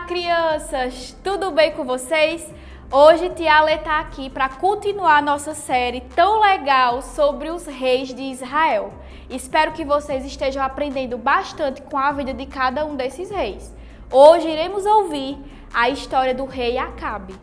Crianças! Tudo bem com vocês? Hoje tia Ale está aqui para continuar a nossa série tão legal sobre os reis de Israel. Espero que vocês estejam aprendendo bastante com a vida de cada um desses reis. Hoje iremos ouvir a história do rei Acabe.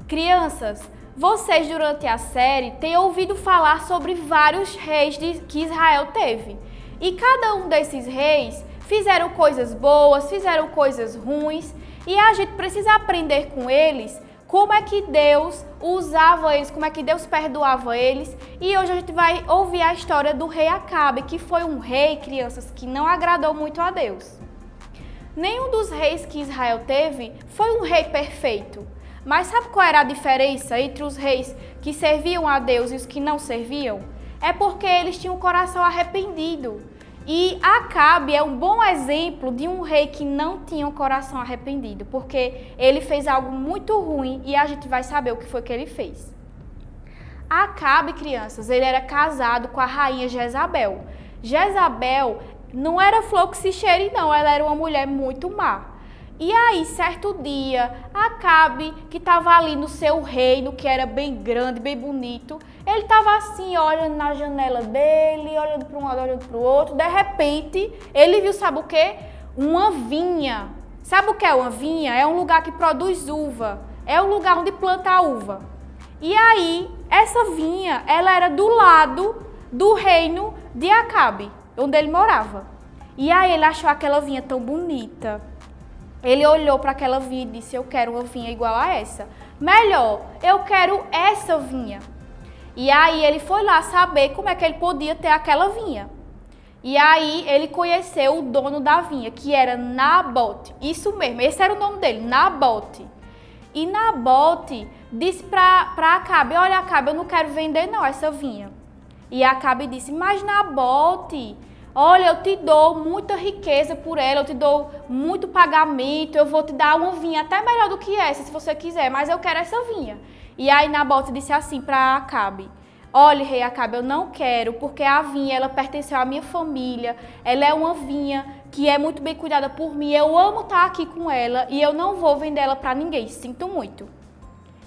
Crianças, vocês durante a série têm ouvido falar sobre vários reis que Israel teve. E cada um desses reis fizeram coisas boas, fizeram coisas ruins, e a gente precisa aprender com eles como é que Deus usava eles, como é que Deus perdoava eles. E hoje a gente vai ouvir a história do rei Acabe, que foi um rei, crianças, que não agradou muito a Deus. Nenhum dos reis que Israel teve foi um rei perfeito. Mas sabe qual era a diferença entre os reis que serviam a Deus e os que não serviam? É porque eles tinham o coração arrependido. E Acabe é um bom exemplo de um rei que não tinha o coração arrependido, porque ele fez algo muito ruim e a gente vai saber o que foi que ele fez. Acabe, crianças, ele era casado com a rainha Jezabel. Jezabel não era flor que se cheire, não, ela era uma mulher muito má. E aí, certo dia, Acabe, que estava ali no seu reino, que era bem grande, bem bonito, ele estava assim, olhando na janela dele, olhando para um lado, olhando para o outro. De repente, ele viu, sabe o quê? Uma vinha. Sabe o que é uma vinha? É um lugar que produz uva. É um lugar onde planta a uva. E aí, essa vinha, ela era do lado do reino de Acabe, onde ele morava. E aí, ele achou aquela vinha tão bonita. Ele olhou para aquela vinha e disse, eu quero uma vinha igual a essa. Melhor, eu quero essa vinha. E aí ele foi lá saber como é que ele podia ter aquela vinha. E aí ele conheceu o dono da vinha, que era Nabote. Isso mesmo, esse era o nome dele, Nabote. E Nabote disse para Acabe, olha Acabe, eu não quero vender não essa vinha. E Acabe disse, mas Nabote, olha, eu te dou muita riqueza por ela, eu te dou muito pagamento, eu vou te dar uma vinha até melhor do que essa, se você quiser, mas eu quero essa vinha. E aí Nabote disse assim para Acabe, olha, rei Acabe, eu não quero, porque a vinha, ela pertenceu à minha família, ela é uma vinha que é muito bem cuidada por mim, eu amo estar aqui com ela e eu não vou vender ela para ninguém, sinto muito.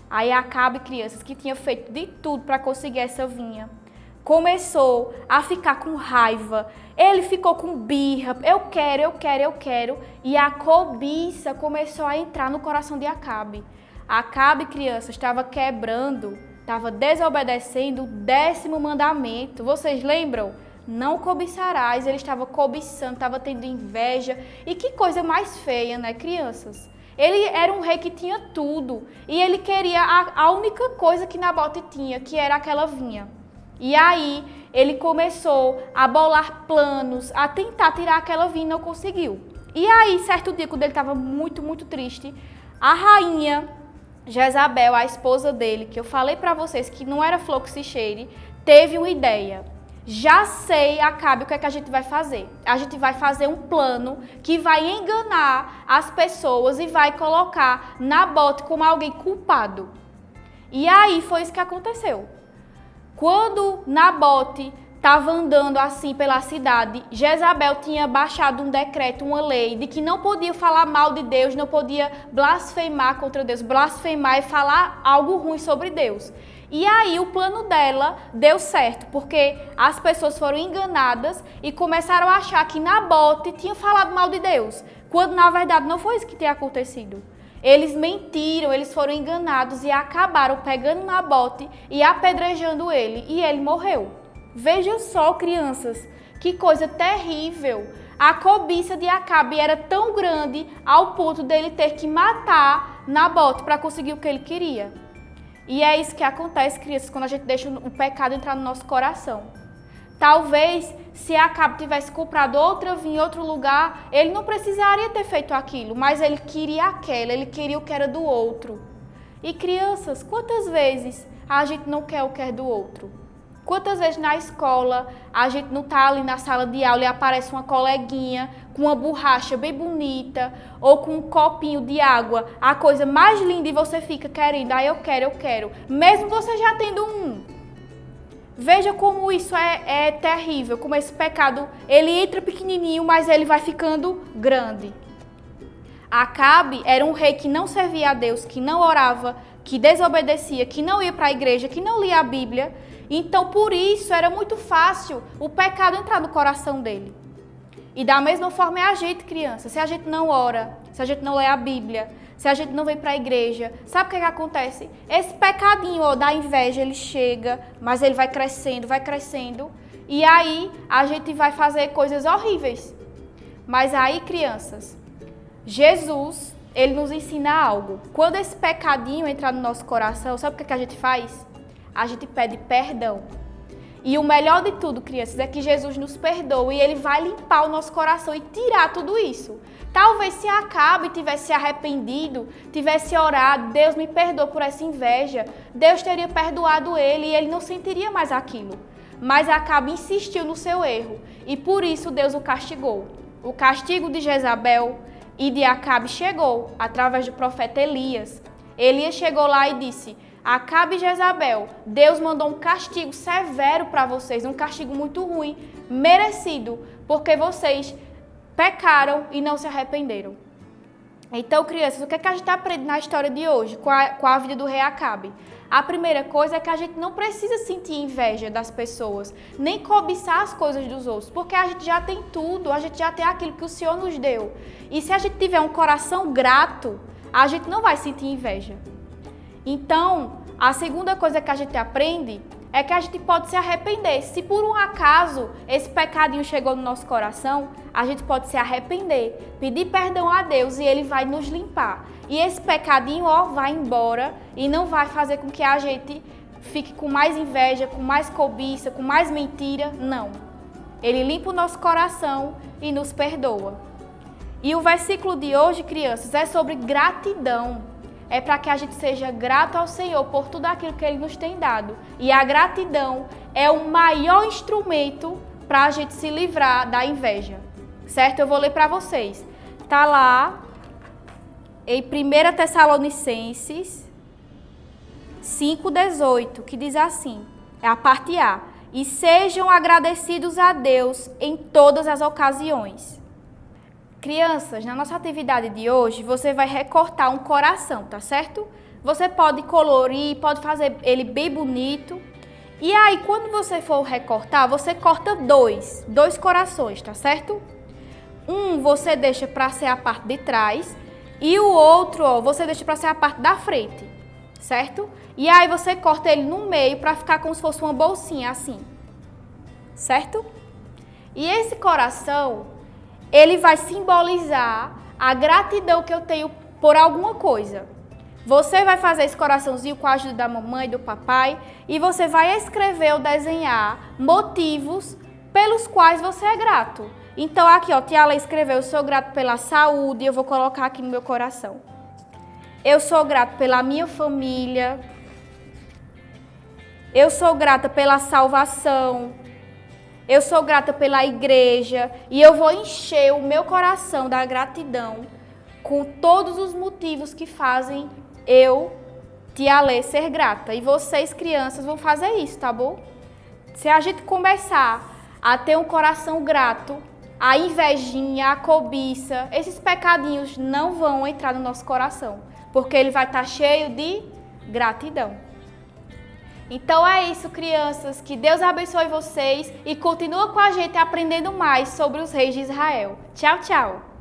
Aí Acabe, crianças, que tinha feito de tudo para conseguir essa vinha, começou a ficar com raiva, ele ficou com birra, eu quero, e a cobiça começou a entrar no coração de Acabe. Acabe, criança, estava quebrando, estava desobedecendo o 10º mandamento. Vocês lembram? Não cobiçarás. Ele estava cobiçando, estava tendo inveja. E que coisa mais feia, né, crianças? Ele era um rei que tinha tudo e ele queria a única coisa que Nabote tinha, que era aquela vinha. E aí ele começou a bolar planos, a tentar tirar aquela vinha e não conseguiu. E aí, certo dia, quando ele estava muito, muito triste, a rainha Jezabel, a esposa dele, que eu falei para vocês que não era flor que se cheire, teve uma ideia. Já sei, Acabe, o que é que a gente vai fazer. A gente vai fazer um plano que vai enganar as pessoas e vai colocar Nabote como alguém culpado. E aí foi isso que aconteceu. Quando Nabote estava andando assim pela cidade, Jezabel tinha baixado um decreto, uma lei, de que não podia falar mal de Deus, não podia blasfemar contra Deus, blasfemar e falar algo ruim sobre Deus. E aí o plano dela deu certo, porque as pessoas foram enganadas e começaram a achar que Nabote tinha falado mal de Deus, quando na verdade não foi isso que tinha acontecido. Eles mentiram, eles foram enganados e acabaram pegando Nabote e apedrejando ele, e ele morreu. Vejam só, crianças, que coisa terrível. A cobiça de Acabe era tão grande ao ponto dele ter que matar Nabote para conseguir o que ele queria. E é isso que acontece, crianças, quando a gente deixa o pecado entrar no nosso coração. Talvez, se Acabe tivesse comprado outra vinha em outro lugar, ele não precisaria ter feito aquilo, mas ele queria aquela, ele queria o que era do outro. E crianças, quantas vezes a gente não quer o que é do outro? Quantas vezes na escola a gente não está ali na sala de aula e aparece uma coleguinha com uma borracha bem bonita ou com um copinho de água, a coisa mais linda, e você fica querendo, eu quero, mesmo você já tendo um. Veja como isso é terrível, como esse pecado, ele entra pequenininho, mas ele vai ficando grande. Acabe era um rei que não servia a Deus, que não orava, que desobedecia, que não ia para a igreja, que não lia a Bíblia. Então, por isso, era muito fácil o pecado entrar no coração dele. E da mesma forma é a gente, criança. Se a gente não ora, se a gente não lê a Bíblia, se a gente não vem para a igreja, sabe o que acontece? Esse pecadinho da inveja, ele chega, mas ele vai crescendo. E aí, a gente vai fazer coisas horríveis. Mas aí, crianças, Jesus, ele nos ensina algo. Quando esse pecadinho entrar no nosso coração, sabe o que a gente faz? A gente pede perdão. E o melhor de tudo, crianças, é que Jesus nos perdoa e ele vai limpar o nosso coração e tirar tudo isso. Talvez se Acabe tivesse se arrependido, tivesse orado, Deus me perdoa por essa inveja, Deus teria perdoado ele e ele não sentiria mais aquilo. Mas Acabe insistiu no seu erro e por isso Deus o castigou. O castigo de Jezabel e de Acabe chegou através do profeta Elias. Elias chegou lá e disse: Acabe e Jezabel, Deus mandou um castigo severo para vocês, um castigo muito ruim, merecido, porque vocês pecaram e não se arrependeram. Então, crianças, o que a gente aprende na história de hoje, com a vida do rei Acabe? A primeira coisa é que a gente não precisa sentir inveja das pessoas, nem cobiçar as coisas dos outros, porque a gente já tem tudo, a gente já tem aquilo que o Senhor nos deu. E se a gente tiver um coração grato, a gente não vai sentir inveja. Então, a segunda coisa que a gente aprende é que a gente pode se arrepender. Se por um acaso esse pecadinho chegou no nosso coração, a gente pode se arrepender, pedir perdão a Deus e Ele vai nos limpar. E esse pecadinho, vai embora e não vai fazer com que a gente fique com mais inveja, com mais cobiça, com mais mentira. Não. Ele limpa o nosso coração e nos perdoa. E o versículo de hoje, crianças, é sobre gratidão. É para que a gente seja grato ao Senhor por tudo aquilo que Ele nos tem dado. E a gratidão é o maior instrumento para a gente se livrar da inveja. Certo? Eu vou ler para vocês. Está lá em 1 Tessalonicenses 5,18, que diz assim, é a parte A. E sejam agradecidos a Deus em todas as ocasiões. Crianças, na nossa atividade de hoje, você vai recortar um coração, tá certo? Você pode colorir, pode fazer ele bem bonito. E aí, quando você for recortar, você corta dois corações, tá certo? Um você deixa para ser a parte de trás e o outro, você deixa para ser a parte da frente, certo? E aí você corta ele no meio para ficar como se fosse uma bolsinha assim, certo? E esse coração, ele vai simbolizar a gratidão que eu tenho por alguma coisa. Você vai fazer esse coraçãozinho com a ajuda da mamãe e do papai e você vai escrever ou desenhar motivos pelos quais você é grato. Então aqui, tia Ale escreveu, eu sou grato pela saúde, eu vou colocar aqui no meu coração. Eu sou grato pela minha família. Eu sou grata pela salvação. Eu sou grata pela igreja e eu vou encher o meu coração da gratidão com todos os motivos que fazem eu, tia Lê, ser grata. E vocês, crianças, vão fazer isso, tá bom? Se a gente começar a ter um coração grato, a invejinha, a cobiça, esses pecadinhos não vão entrar no nosso coração, porque ele vai estar cheio de gratidão. Então é isso, crianças, que Deus abençoe vocês e continua com a gente aprendendo mais sobre os reis de Israel. Tchau, tchau!